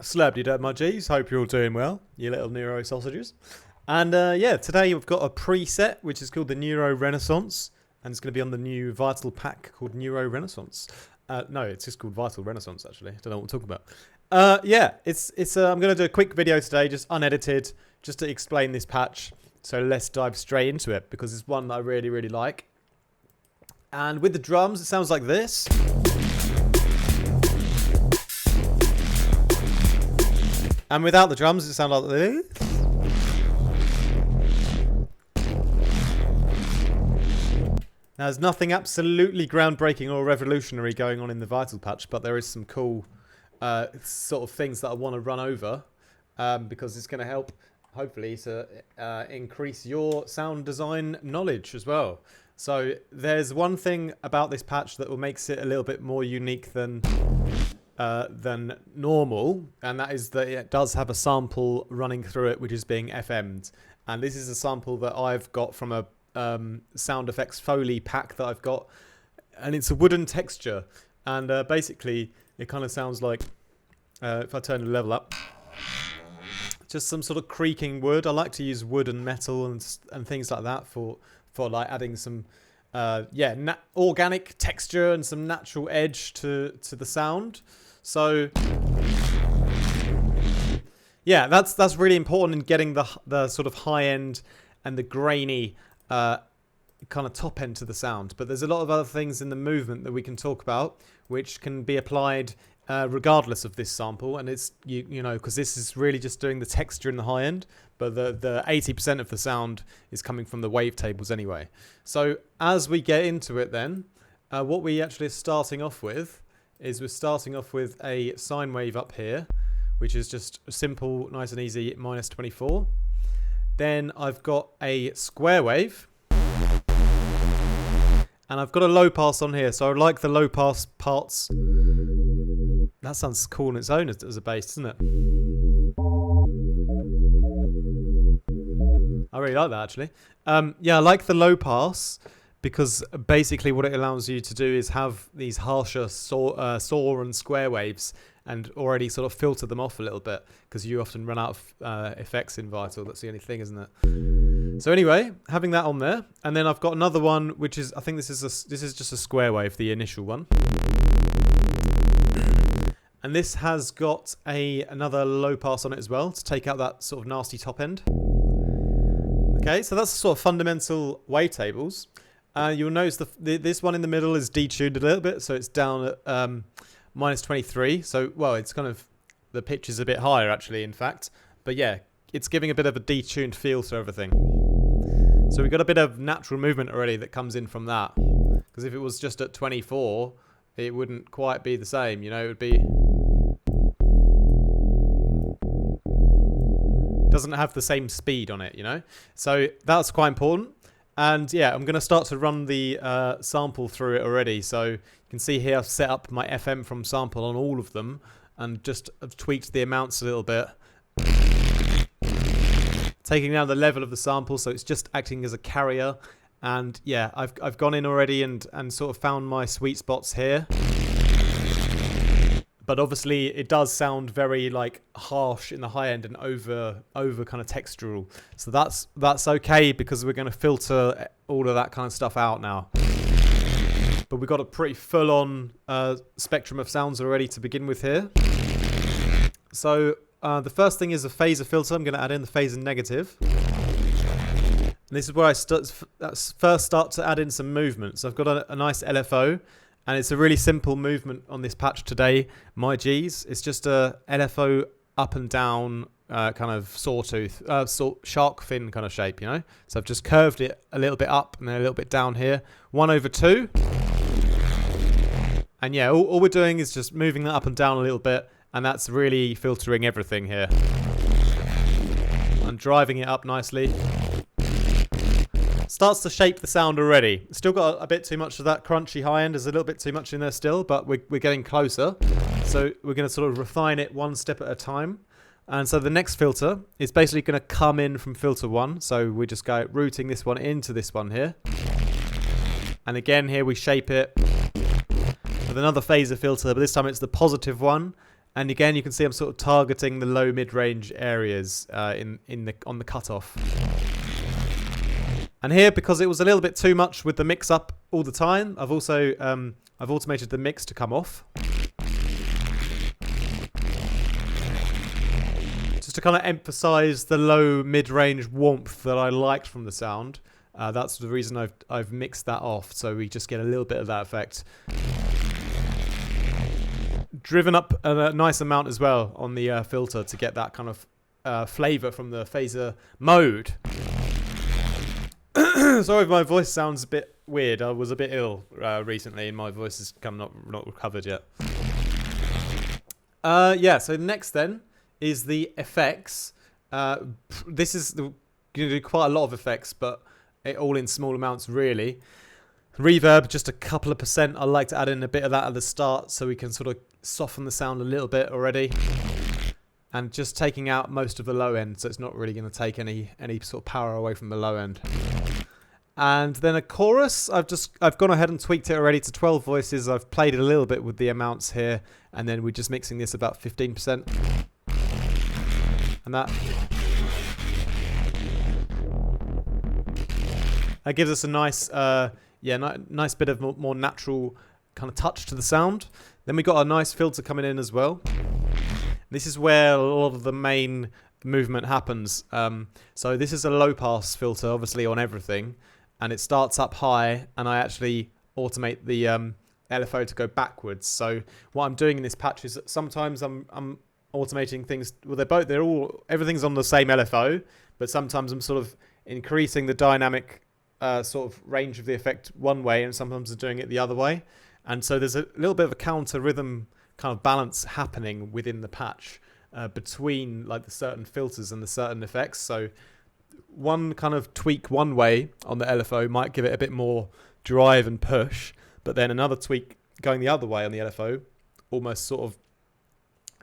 Slabdy dad, my G's. Hope you're all doing well, you little neuro sausages. And yeah, today we've got a preset which is called the Neuro Renaissance, and it's going to be on the new Vital pack called Neuro Renaissance. No, it's just called Vital Renaissance actually. I don't know what I'm talking about. Yeah, it's. I'm going to do a quick video today, just unedited, just to explain this patch. So let's dive straight into it because it's one that I really like. And with the drums, it sounds like this. And without the drums, it sounds like this. Now, there's nothing absolutely groundbreaking or revolutionary going on in the Vital patch, but there is some cool sort of things that I want to run over because it's going to help, hopefully, to increase your sound design knowledge as well. So there's one thing about this patch that will makes it a little bit more unique than normal, and that is that it does have a sample running through it which is being FM'd, and this is a sample that I've got from a sound effects Foley pack that I've got, and it's a wooden texture, and basically it kind of sounds like if I turn the level up, just some sort of creaking wood. I like to use wood and metal and things like that for like adding some organic texture and some natural edge to the sound. So yeah, that's really important in getting the sort of high end and the grainy kind of top end to the sound. But there's a lot of other things in the movement that we can talk about which can be applied regardless of this sample, and it's you know, because this is really just doing the texture in the high end, but the 80% of the sound is coming from the wavetables anyway. So as we get into it then, what we actually are starting off with is we're starting off with a sine wave up here, which is just simple, nice and easy, -24. Then I've got a square wave, and I've got a low pass on here, so I like the low pass parts. That sounds cool on its own as a bass, doesn't it? I really like that actually. Yeah, I like the low pass because basically what it allows you to do is have these harsher saw and square waves and already sort of filter them off a little bit, because you often run out of effects in Vital. That's the only thing, isn't it? So anyway, having that on there, and then I've got another one which is, I think this is just a square wave, the initial one. And this has got another low pass on it as well to take out that sort of nasty top end. Okay, so that's the sort of fundamental wavetables. You'll notice this one in the middle is detuned a little bit, so it's down at -23. So, well, it's kind of, the pitch is a bit higher actually, in fact. But yeah, it's giving a bit of a detuned feel to everything. So we've got a bit of natural movement already that comes in from that. Because if it was just at 24, it wouldn't quite be the same, you know, it would be... doesn't have the same speed on it, you know. So that's quite important. And yeah, I'm going to start to run the sample through it already. So you can see here I've set up my FM from sample on all of them and just have tweaked the amounts a little bit, taking down the level of the sample so it's just acting as a carrier. And yeah, I've gone in already and sort of found my sweet spots here. But obviously it does sound very like harsh in the high end and over kind of textural. So that's okay because we're going to filter all of that kind of stuff out now. But we've got a pretty full-on spectrum of sounds already to begin with here. So the first thing is a phaser filter. I'm going to add in the phaser negative. And this is where I first start to add in some movement. So I've got a nice LFO. And it's a really simple movement on this patch today, my G's. It's just a LFO up and down kind of sawtooth, shark fin kind of shape, you know. So I've just curved it a little bit up and then a little bit down here. 1/2. And yeah, all we're doing is just moving that up and down a little bit, and that's really filtering everything here. And driving it up nicely. Starts to shape the sound already. Still got a bit too much of that crunchy high end. There's a little bit too much in there still, but we're getting closer. So we're going to sort of refine it one step at a time. And so the next filter is basically going to come in from filter 1. So we just go routing this one into this one here. And again, here we shape it with another phaser filter, but this time it's the positive one. And again, you can see I'm sort of targeting the low mid-range areas on the cutoff. And here, because it was a little bit too much with the mix up all the time, I've also I've automated the mix to come off, just to kind of emphasize the low mid-range warmth that I liked from the sound. That's the reason I've mixed that off, so we just get a little bit of that effect. Driven up a nice amount as well on the filter to get that kind of flavor from the phaser mode. Sorry if my voice sounds a bit weird. I was a bit ill recently and my voice is not recovered yet. Yeah, so next then is the effects. This is going to do quite a lot of effects, but all in small amounts really. Reverb, just a couple of percent. I like to add in a bit of that at the start so we can sort of soften the sound a little bit already. And just taking out most of the low end, so it's not really going to take any sort of power away from the low end. And then a chorus, I've gone ahead and tweaked it already to 12 voices. I've played it a little bit with the amounts here, and then we're just mixing this about 15%. And that gives us a nice, nice bit of more natural kind of touch to the sound. Then we got a nice filter coming in as well. This is where a lot of the main movement happens. So this is a low pass filter, obviously on everything, and it starts up high, and I actually automate the LFO to go backwards. So what I'm doing in this patch is that sometimes I'm automating things. Well, everything's on the same LFO, but sometimes I'm sort of increasing the dynamic sort of range of the effect one way, and sometimes I'm doing it the other way. And so there's a little bit of a counter rhythm kind of balance happening within the patch between like the certain filters and the certain effects. So one kind of tweak one way on the LFO might give it a bit more drive and push, but then another tweak going the other way on the LFO almost sort of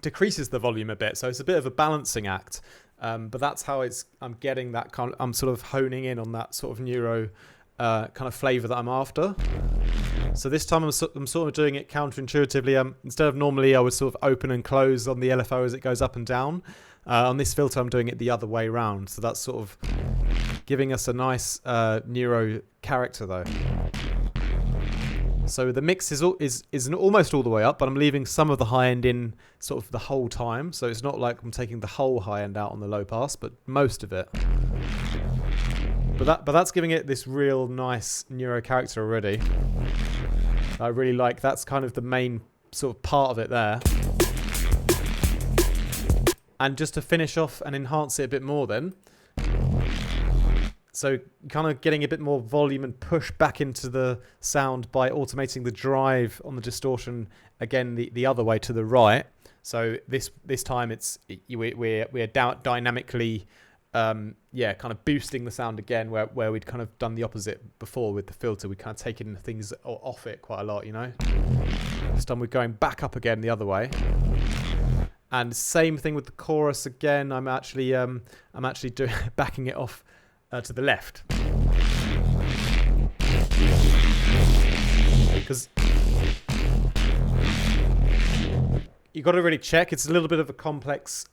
decreases the volume a bit. So it's a bit of a balancing act. But that's how I'm getting that kind of, I'm sort of honing in on that sort of neuro kind of flavor that I'm after. So this time I'm sort of doing it counterintuitively. Instead of normally I would sort of open and close on the LFO as it goes up and down. On this filter I'm doing it the other way around. So that's sort of giving us a nice neuro character though. So the mix is almost all the way up, but I'm leaving some of the high end in sort of the whole time. So it's not like I'm taking the whole high end out on the low pass, but most of it. But that's giving it this real nice neuro character already. I really like, that's kind of the main sort of part of it there. And just to finish off and enhance it a bit more then. So kind of getting a bit more volume and push back into the sound by automating the drive on the distortion, again, the other way to the right. So this time we're dynamically kind of boosting the sound again, where we'd kind of done the opposite before with the filter. We kind of taken things off it quite a lot, you know. This time we're going back up again the other way. And same thing with the chorus again. I'm actually doing backing it off to the left, because you got to really check. It's a little bit of a complex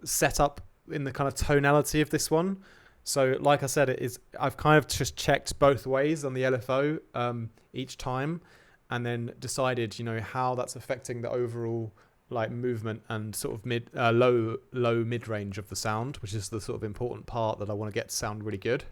setup in the kind of tonality of this one. So like I said, I've kind of just checked both ways on the LFO each time, and then decided, you know, how that's affecting the overall like movement and sort of low mid range of the sound, which is the sort of important part that I want to get to sound really good.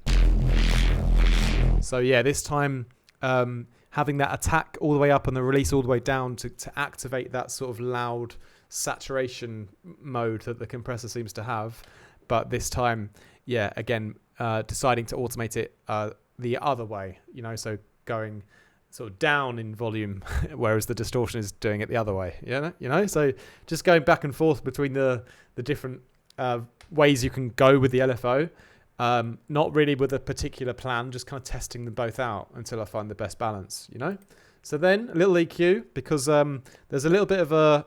So yeah, this time having that attack all the way up and the release all the way down to activate that sort of loud saturation mode that the compressor seems to have. But this time, yeah, again, deciding to automate it the other way, you know, so going sort of down in volume, whereas the distortion is doing it the other way. You know, so just going back and forth between the different ways you can go with the LFO. Not really with a particular plan, just kind of testing them both out until I find the best balance, you know. So then a little EQ, because there's a little bit of a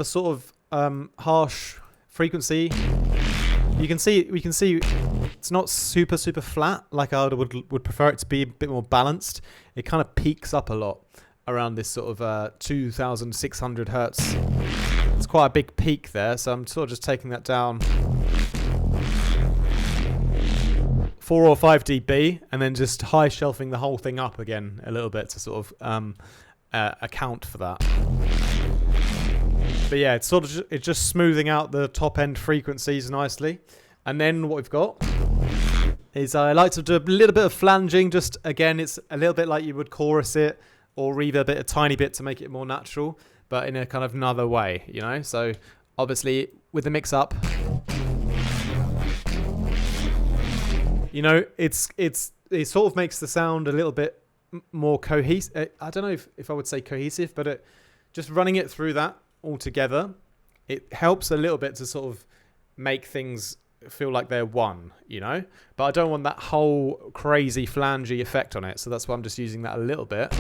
sort of harsh frequency. We can see it's not super flat like I would prefer it to be, a bit more balanced. It kind of peaks up a lot. around this sort of 2,600 hertz. It's quite a big peak there, so I'm sort of just taking that down 4 or 5 dB, and then just high shelving the whole thing up again a little bit to sort of account for that. But yeah, it's just smoothing out the top end frequencies nicely. And then what we've got is I like to do a little bit of flanging. Just again, it's a little bit like you would chorus it or reverb it a tiny bit to make it more natural, but in a kind of another way, you know. So obviously with the mix up, you know, it sort of makes the sound a little bit more cohesive. I don't know if I would say cohesive, but just running it through that all together, it helps a little bit to sort of make things feel like they're one, you know. But I don't want that whole crazy flangey effect on it, so that's why I'm just using that a little bit,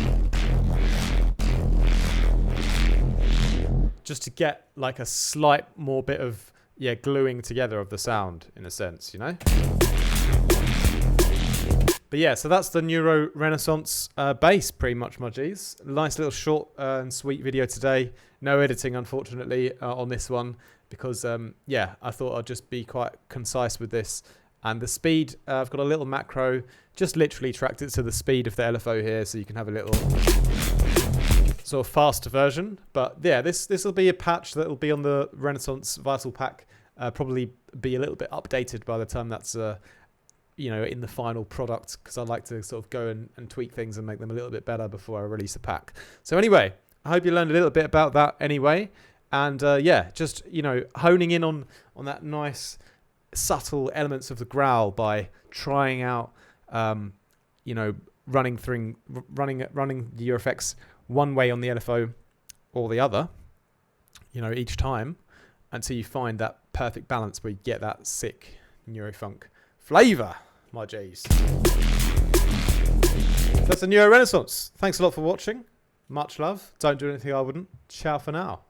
just to get like a slight more bit of gluing together of the sound in a sense, you know. But yeah, so that's the Neuro Renaissance bass, pretty much, my G's. Nice little short and sweet video today. No editing, unfortunately, on this one, because I thought I'd just be quite concise with this. And the speed, I've got a little macro, just literally tracked it to the speed of the LFO here, so you can have a little sort of faster version. But yeah, this will be a patch that will be on the Renaissance Vital Pack, probably be a little bit updated by the time that's in the final product, because I like to sort of go and tweak things and make them a little bit better before I release a pack. So anyway, I hope you learned a little bit about that anyway. And just, honing in on that nice subtle elements of the growl by trying out, running the ear effects one way on the LFO or the other, each time, until you find that perfect balance where you get that sick neurofunk flavor, my J's. That's the Neuro Renaissance. Thanks a lot for watching. Much love. Don't do anything I wouldn't. Ciao for now.